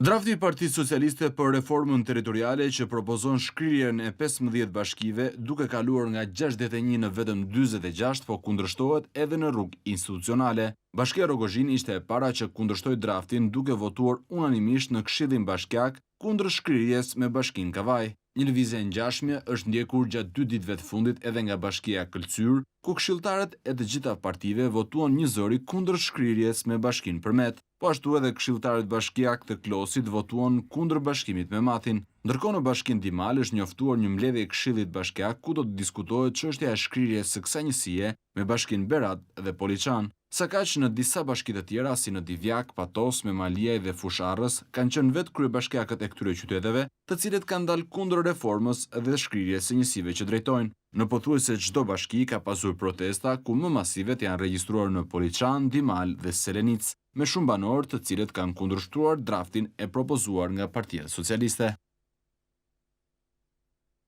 Drafti i Partisë Socialiste për reformën territoriale që propozon shkrirjen e 15 bashkive duke kaluar nga 61 në vetëm 46 po kundërshtohet edhe në rrugë institucionale. Bashkia Rogozhin ishte e para që kundërshtoi draftin duke votuar unanimisht në Këshillin Bashkiak kundër shkrirjes me Bashkinë Kavaj. Një lëvizje e ngjashme është ndjekur gjatë 2 ditëve të fundit edhe nga Bashkia Këlcyr, ku këshilltarët e të gjitha partive votuan një zëri kundër shkrirjes me Bashkinë Përmet. Po ashtu edhe këshilltarët bashkiak të Klosit votuan kundër bashkimit me Mathin. Ndërkohë në Bashkinë Dimal është njoftuar një mbledhje e Këshillit Bashkiak ku do të diskutohet çështja e shkrirjes së kësaj njësie me Bashkinë Berat dhe Poliçan. Sa kaq në disa bashki të tjera si në Divjak, Patos, Memaliaj dhe Fusharrës kanë qenë vetë kryebashkiakët e këtyre qyteteve, të cilët kanë dalë kundër reformës dhe shkrirjes së njësive që drejtojnë. Në pothuajse çdo bashki ka pasur protesta ku më masivet janë regjistruar në Poliçan, Dimal dhe Selenic, me shumë banorë të cilët kanë kundërshtruar draftin e propozuar nga Partia Socialiste.